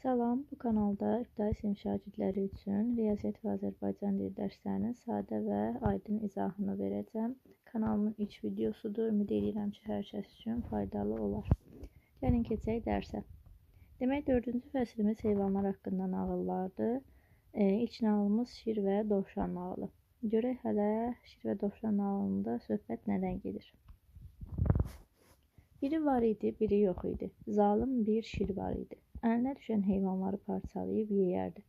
Salam, bu kanalda ibtidai sinif şagirdləri üçün riyaziyyat və Azərbaycan dili dərslərinin sadə və aydın izahını verəcəm. Kanalımın ilk videosudur. Ümid edirəm ki, hər kəs üçün faydalı olar. Gəlin keçək dərsə. Demək, 4-cü fəslimiz heyvanlar haqqında nağıllardır. İlk nağılımız şir və dovşan nağılı. Görək hələ şir və dovşan nağılında söhbət nədən gedir. Biri var idi, biri yox idi. Zalım bir şir var idi. Əlinə düşən heyvanları parçalayıb yeyərdi.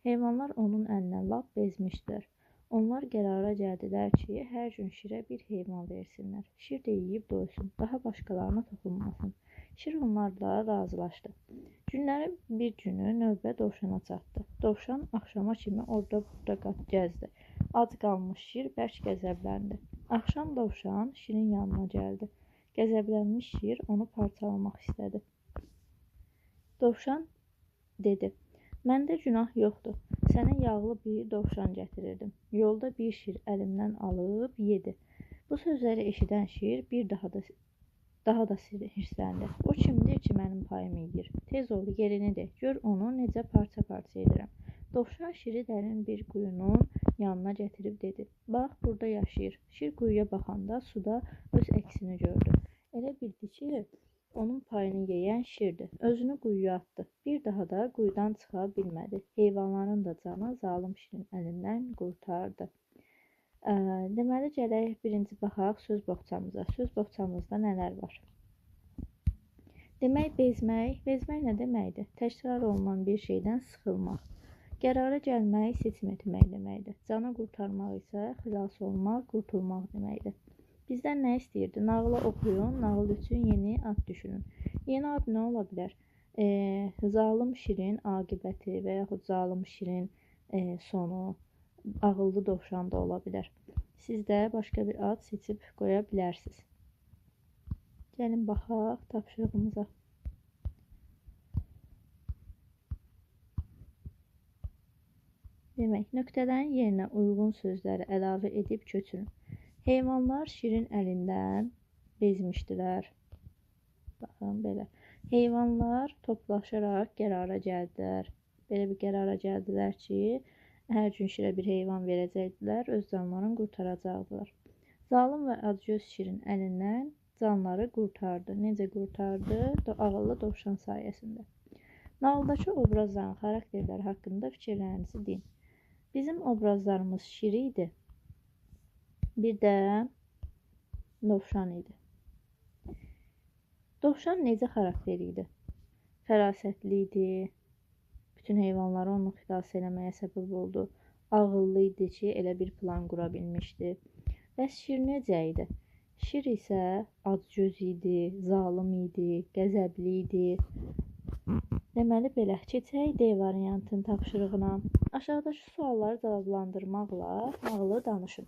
Heyvanlar onun əlinə lap bezmişdilər. Onlar qərara gəldilər ki, hər gün şirə bir heyvan versinlər. Şir də yeyib doysun, daha başqalarına toxunmasın. Şir onlarla razılaşdı. Günlərin bir günü növbə dovşana çatdı. Dovşan axşama kimi orada-burada gəzdi. Ac qalmış şir bərk qəzəbləndi. Axşam dovşan şirin yanına gəldi. Qəzəblənmiş şir onu parçalamaq istədi. Dovşan dedi, məndə günah yoxdur. Sənə yağlı bir dovşan gətirirdim. Yolda bir şir əlimdən alıb yedi. Bu sözləri eşidən şir bir daha da hirsləndi. O kimdir ki, mənim payımı yeyir? Tez ol, yerini de. Gör onu necə parça-parça edirəm. Dovşan şiri dərin bir quyunun yanına gətirib dedi. Bax, burada yaşayır. Şir quyuya baxanda suda öz əksini gördü. Elə bildi ki, onun payını yeyən şirdir. Özünü quyuya atdı. Bir daha da quyudan çıxa bilmədi. Heyvanların da canı zalım şirin əlindən qurtardı. Deməli, gələk birinci baxaq söz boğçamıza. Söz boğçamızda nələr var? Demək, bezmək nə deməkdir? Təkrar olunan bir şeydən sıxılmaq. Qərara gəlmək, seçim etmək deməkdir. Canı qurtarmaq isə xilas olmaq, qurtulmaq deməkdir. Bizdən nə istəyirdi? Nağılı oxuyun, nağıl üçün yeni ad düşünün. Yeni ad nə ola bilər? Zalım şirin aqibəti və yaxud zalım şirin sonu, ağıllı dovşan da ola bilər. Siz də başqa bir ad seçib qoya bilərsiniz. Gəlin baxaq tapşırığımıza. Demək, nöqtələrin yerinə uyğun sözləri əlavə edib köçürün. Heyvanlar şirin əlindən bezmişdilər. Baxın, belə. Heyvanlar toplaşaraq qərara gəldilər. Belə bir qərara gəldilər ki, hər gün şirə bir heyvan verəcəkdilər, öz canlarını qurtaracaqdılar. Zalım və acgöz şirin əlindən canları qurtardı. Necə qurtardı? Ağıllı dovşan sayəsində. Nağıldakı obrazların xarakterləri haqqında fikirlərinizi deyin. Bizim obrazlarımız şir idi. Bir də dovşan idi. Dovşan necə xarakteri idi? Fərasətli idi. Bütün heyvanları onu xilas eləməyə səbəb oldu. Ağıllı idi ki, elə bir plan qura bilmişdi. Bəs şir necə idi? Şir isə acgöz idi, zalım idi, qəzəbli idi. Deməli, belə, keçək D variantının tapşırığına. Aşağıdakı sualları cavablandırmaqla nağılı danışın.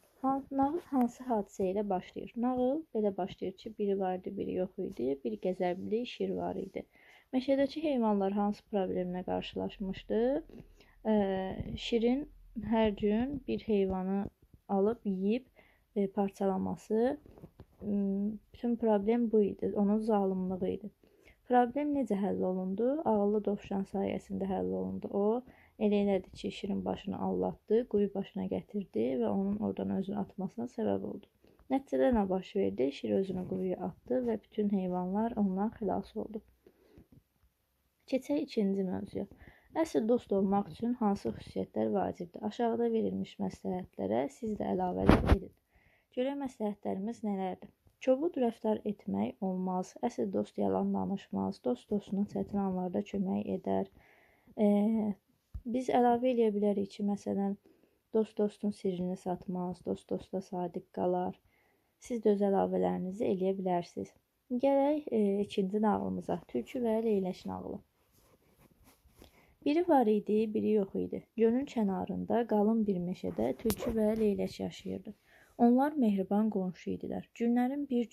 Nağıl hansı hadisə ilə başlayır? Nağıl belə başlayır ki, biri vardı, biri yox idi, bir qəzəbli şir var idi. Meşədəki heyvanlar hansı problemlə qarşılaşmışdı? Şirin hər gün bir heyvanı alıb yeyib parçalaması. Bütün problem bu idi, onun zalımlığı idi. Problem necə həll olundu? Ağıllı dovşan sayəsində həll olundu. O, elə elədi ki, şirin başını allatdı, quyu başına gətirdi və onun oradan özünü atmasına səbəb oldu. Nəticədə nə baş verdi? Şir özünü quyuya atdı və bütün heyvanlar ondan xilas oldu. Keçək ikinci mövzuya. Əsl dost olmaq üçün hansı xüsusiyyətlər vacibdir? Aşağıda verilmiş məsləhətlərə siz də əlavələr edin. Görək məsləhətlərimiz nələrdir? Kobud rəftar etmək olmaz. Əsl dost yalan danışmaz. Dost dostuna çətin anlarda kömək edər. Biz əlavə eləyə bilərik ki, məsələn, dost dostun sirrini satmaz. Dost dosta sadiq qalar. Siz də öz əlavələrinizi eləyə bilərsiniz. Gələk ikinci nağılımıza. Tülkü və Leylək nağılı. Biri var idi, biri yox idi. Gölün kənarında qalın bir meşədə tülkü və leylək yaşayırdı. Onlar mehriban qonşu idilər. Günlərin bir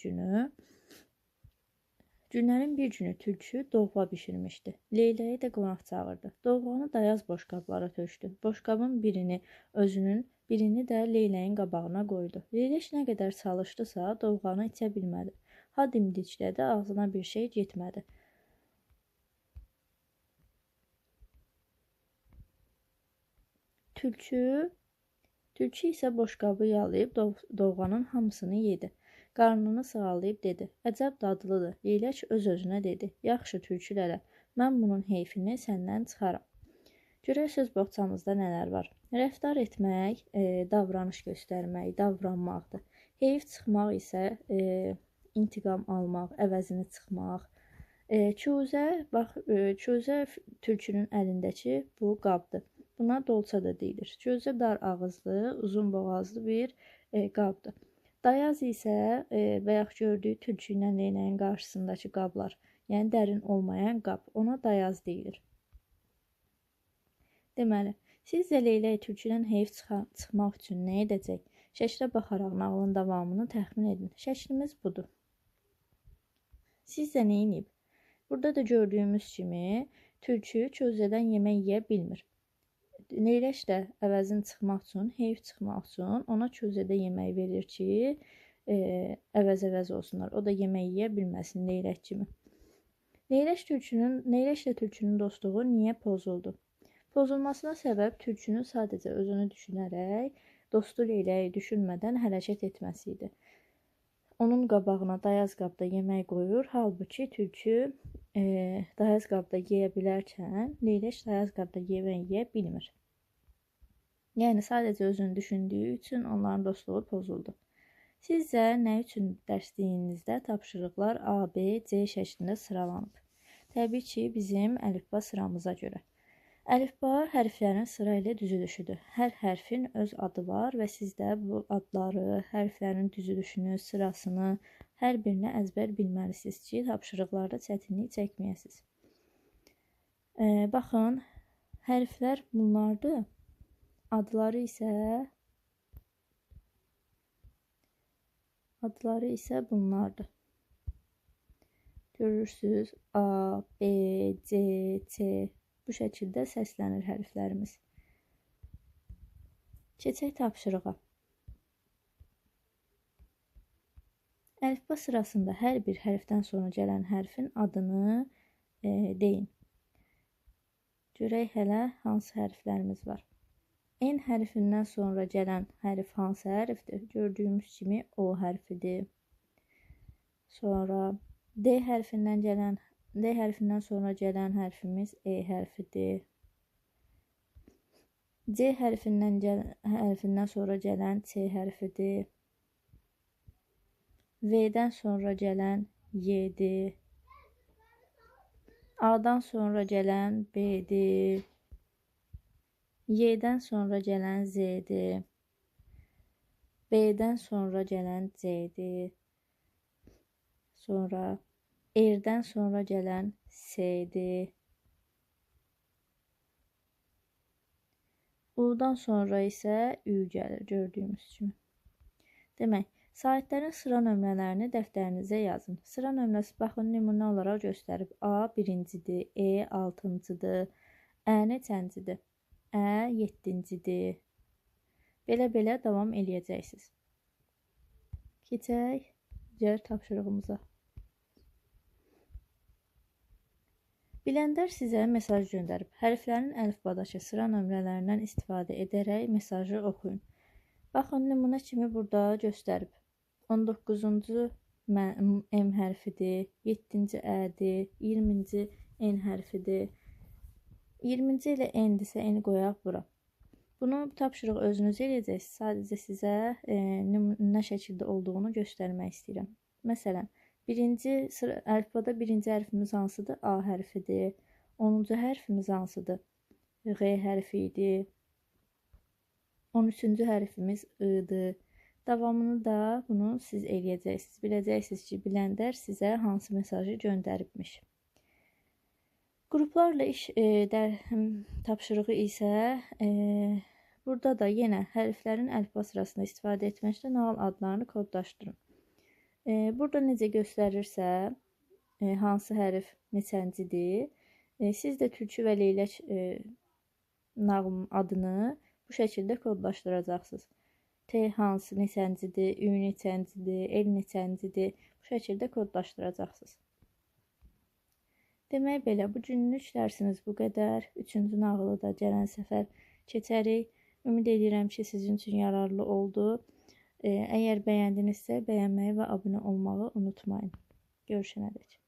günü tülkü dovğa bişirmişdi. Leyləyi də qonaq çağırdı. Dovğanı dayaz boşqablara tökdü. Boşqabın birini özünün, birini də leyləyin qabağına qoydu. Leylək nə qədər çalışdısa, dovğanı içə bilmədi. Ha dimdiklədi, ağzına bir şey getmədi. Tülkü isə boşqabı yalayıb dovğanın hamısını yedi. Qarnını sığallayıb dedi: "Əcəb dadlıdır." Leylək öz-özünə dedi: "Yaxşı Tülkü lələ, mən bunun heyfini səndən çıxaram." Görək söz boğçamızda nələr var. Rəftar etmək, davranış göstərmək, davranmaqdır. Heyf çıxmaq isə intiqam almaq, əvəzini çıxmaq. Kuzə tülkünün əlindəki bu qabdır. Buna dolça da deyilir. Kuzə dar ağızlı, uzun boğazlı bir qabdır. Dayaz isə bayaq gördüyü tülkü ilə leyləyin qarşısındakı qablar, yəni dərin olmayan qab, ona dayaz deyilir. Deməli, sizcə leylək tülküdən heyf çıxmaq üçün nə edəcək? Şəklə baxaraq nağılın davamını təxmin edin. Şəklimiz budur. Sizcə nə edib? Burada da gördüyümüz kimi tülkü közədən yemək yeyə bilmir. Leylək də əvəzin çıxmaq üçün, heyf çıxmaq üçün ona közədə yemək verir ki, əvəz olsunlar. O da yemək yeyə bilməsin leylək kimi. Leyləklə tülkünün dostluğu niyə pozuldu? Pozulmasına səbəb tülkünün sadəcə özünü düşünərək, dostu leyləyi düşünmədən hərəkət etməsi idi. Onun qabağına dayaz qabda yemək qoyur, halbuki tülkü dayaz qabda yeyə bilərkən, leylək dayaz qabda yemək yeyə bilmir. Yəni, sadəcə özünü düşündüyü üçün onların dostluğu pozuldu. Sizcə, nə üçün dərsliyinizdə tapşırıqlar A, B, C şəklində sıralanıb? Təbii ki, bizim əlifba sıramıza görə. Əlifba hərflərin sıra ilə düzülüşüdür. Hər hərfin öz adı var və siz də bu adları, hərflərin düzülüşünü, sırasını, hər birini əzbər bilməlisiniz ki, tapşırıqlarda çətinlik çəkməyəsiniz. Baxın, hərflər bunlardır. Adları isə bunlardır. Görürsünüz, A, B, C, C. Bu şəkildə səslənir hərflərimiz. Keçək tapşırığa. Əlifba sırasında hər bir hərfdən sonra gələn hərfin adını deyin. Görək hələ hansı hərflərimiz var. N hərfindən sonra gələn hərf hansı hərfdir? Gördüyümüz kimi O hərfidir. Sonra D hərfindən sonra gələn hərfimiz E hərfidir. C hərfindən sonra gələn C hərfidir. V-dən sonra gələn Y-dir. A-dan sonra gələn B-dir. Y-dən sonra gələn Z-dir. B-dən sonra gələn C-dir. Sonra R-dən sonra gələn S-dir. U-dan sonra isə Ü gəlir, gördüyümüz kimi. Demək, saitlərin sıra nömrələrini dəftərinizə yazın. Sıra nömrəsi baxın, nümunə olaraq göstərib. A birincidir, E 6-cıdır, Ə neçəncidir? Ə 7-cidir. Belə davam eləyəcəksiniz. Keçək digər tapşırığımıza. Biləndər sizə mesaj göndərib. Hərflərin əlifbadakı sıra nömrələrindən istifadə edərək mesajı oxuyun. Baxın, nümunə kimi burada göstərib. 19-cu M hərfidir, 7-ci Ədir, 20-ci N hərfidir. 20-ci ilə N-dirsə N qoyaq bura. Bunu tapşırıq özünüz eləyəcəksiniz. Sadəcə sizə nə şəkildə olduğunu göstərmək istəyirəm. Məsələn, əlifbada birinci hərfimiz hansıdır? A hərfidir. 10-cu hərfimiz hansıdır? Q hərfi idi. 13-cü hərfimiz I-dır. Davamını da bunu siz eləyəcəksiniz. Biləcəksiniz ki, biləndər sizə hansı mesajı göndəribmiş. Qruplarla iş tapşırığı isə burada da yenə hərflərin əlifba sırasında istifadə etməklə nağıl adlarını kodlaşdırın. Burada necə göstərirsə, hansı hərf neçəncidir, siz də tülkü və leylək nağılın adını bu şəkildə kodlaşdıracaqsınız. T hansı neçəncidir, Ü neçəncidir, L neçəncidir, bu şəkildə kodlaşdıracaqsınız. Demək belə, bu günlük dərsimiz bu qədər. 3-cü nağılı da gələn səfər keçərik. Ümid edirəm ki, sizin üçün yararlı oldu. Əgər bəyəndinizsə, bəyənməyi və abunə olmağı unutmayın. Görüşənədək.